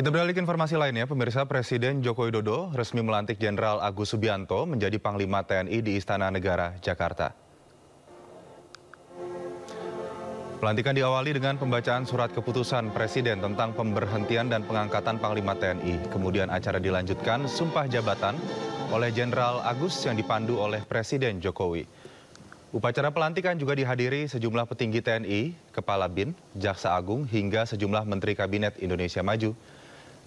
Kita beralih ke informasi lainnya, pemirsa. Presiden Joko Widodo resmi melantik Jenderal Agus Subianto menjadi Panglima TNI di Istana Negara, Jakarta. Pelantikan diawali dengan pembacaan surat keputusan Presiden tentang pemberhentian dan pengangkatan Panglima TNI. Kemudian acara dilanjutkan sumpah jabatan oleh Jenderal Agus yang dipandu oleh Presiden Jokowi. Upacara pelantikan juga dihadiri sejumlah petinggi TNI, Kepala BIN, Jaksa Agung, hingga sejumlah Menteri Kabinet Indonesia Maju.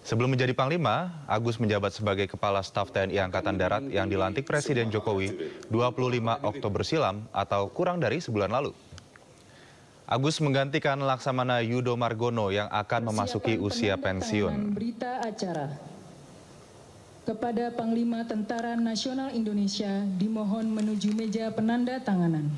Sebelum menjadi Panglima, Agus menjabat sebagai Kepala Staf TNI Angkatan Darat yang dilantik Presiden Jokowi 25 Oktober silam atau kurang dari sebulan lalu. Agus menggantikan Laksamana Yudo Margono yang akan memasuki usia pensiun. Berita acara kepada Panglima Tentara Nasional Indonesia dimohon menuju meja penanda tanganan.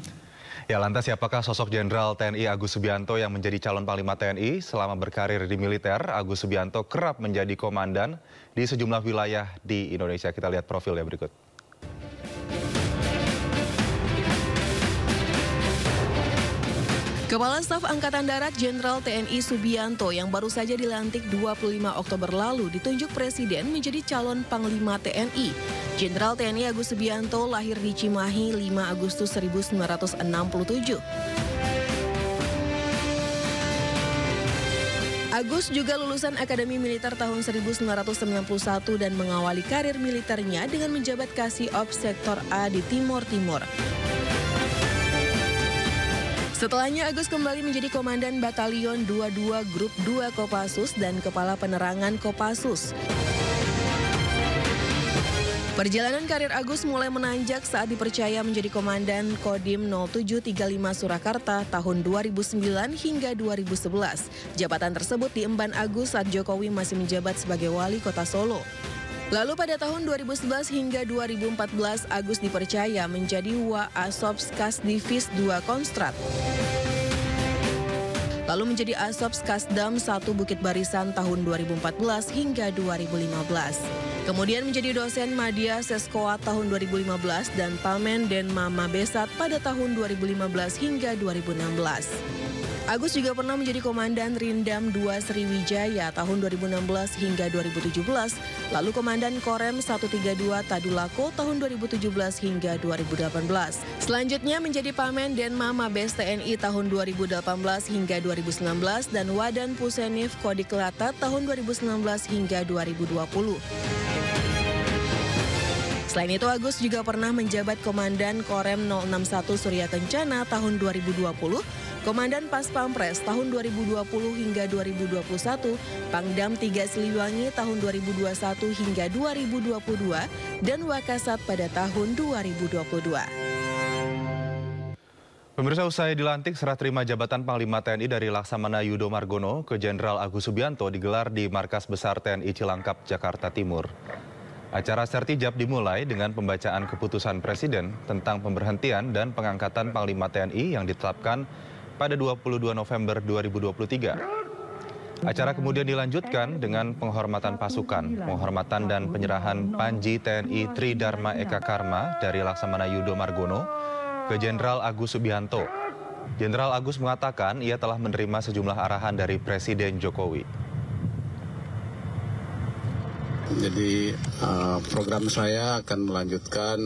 Ya, lantas siapakah sosok Jenderal TNI Agus Subianto yang menjadi calon Panglima TNI? Selama berkarir di militer, Agus Subianto kerap menjadi komandan di sejumlah wilayah di Indonesia. Kita lihat profilnya berikut. Kepala Staf Angkatan Darat Jenderal TNI Subianto yang baru saja dilantik 25 Oktober lalu ditunjuk Presiden menjadi calon Panglima TNI. Jenderal TNI Agus Subianto lahir di Cimahi 5 Agustus 1967. Agus juga lulusan Akademi Militer tahun 1991 dan mengawali karir militernya dengan menjabat Kasih Ops Sektor A di Timur Timur. Setelahnya Agus kembali menjadi Komandan Batalion 22 Grup 2 Kopassus dan Kepala Penerangan Kopassus. Perjalanan karir Agus mulai menanjak saat dipercaya menjadi Komandan Kodim 0735 Surakarta tahun 2009 hingga 2011. Jabatan tersebut diemban Agus saat Jokowi masih menjabat sebagai Wali Kota Solo. Lalu pada tahun 2011 hingga 2014 Agus dipercaya menjadi Wa-Asops Kasdivis 2 Konstrat. Lalu menjadi Asops Kasdam 1 Bukit Barisan tahun 2014 hingga 2015. Kemudian menjadi dosen Madya Seskoa tahun 2015 dan Pamen Denma Mabesat pada tahun 2015 hingga 2016. Agus juga pernah menjadi Komandan Rindam 2 Sriwijaya tahun 2016 hingga 2017, lalu Komandan Korem 132 Tadulako tahun 2017 hingga 2018. Selanjutnya menjadi Pamen Denma Mabes TNI tahun 2018 hingga 2019 dan Wadan Pusenif Kodiklata tahun 2019 hingga 2020. Selain itu, Agus juga pernah menjabat Komandan Korem 061 Surya Kencana tahun 2020, Komandan Pas Pampres tahun 2020 hingga 2021, Pangdam 3 Siliwangi tahun 2021 hingga 2022, dan Wakasat pada tahun 2022. Pemirsa, usai dilantik, serah terima jabatan Panglima TNI dari Laksamana Yudo Margono ke Jenderal Agus Subianto digelar di Markas Besar TNI Cilangkap, Jakarta Timur. Acara sertijab dimulai dengan pembacaan keputusan Presiden tentang pemberhentian dan pengangkatan Panglima TNI yang ditetapkan pada 22 November 2023. Acara kemudian dilanjutkan dengan penghormatan pasukan, penghormatan dan penyerahan Panji TNI Tri Dharma Eka Karma dari Laksamana Yudo Margono ke Jenderal Agus Subianto. Jenderal Agus mengatakan ia telah menerima sejumlah arahan dari Presiden Jokowi. Jadi program saya akan melanjutkan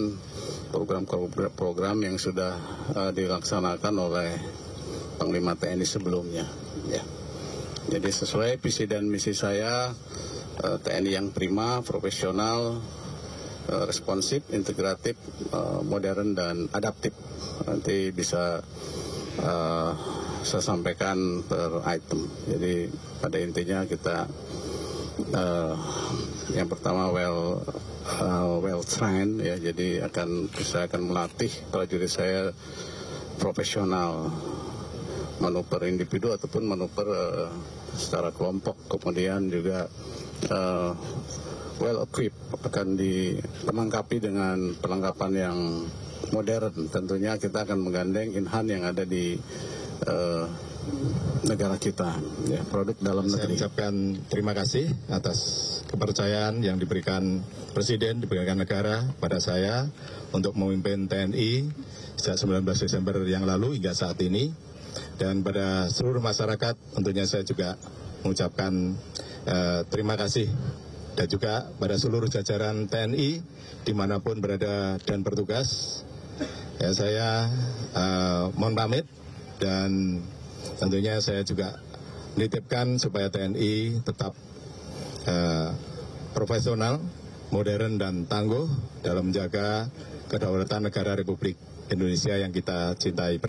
program yang sudah dilaksanakan oleh Panglima TNI sebelumnya. Ya. Jadi sesuai visi dan misi saya, TNI yang prima, profesional, responsif, integratif, modern dan adaptif. Nanti bisa saya sampaikan per item. Jadi pada intinya kita yang pertama well trained, ya, jadi saya akan melatih prajurit saya profesional, manuver individu ataupun manuver secara kelompok. Kemudian juga well equipped, akan dilengkapi dengan perlengkapan yang modern. Tentunya kita akan menggandeng Inhan yang ada di negara kita, ya, produk dalam negeri. Saya ucapkan terima kasih atas kepercayaan yang diberikan Presiden, diberikan negara pada saya untuk memimpin TNI sejak 19 Desember yang lalu hingga saat ini. Dan pada seluruh masyarakat tentunya saya juga mengucapkan terima kasih dan juga pada seluruh jajaran TNI dimanapun berada dan bertugas. Ya, saya mohon pamit dan tentunya saya juga menitipkan supaya TNI tetap profesional, modern dan tangguh dalam menjaga kedaulatan negara Republik Indonesia yang kita cintai.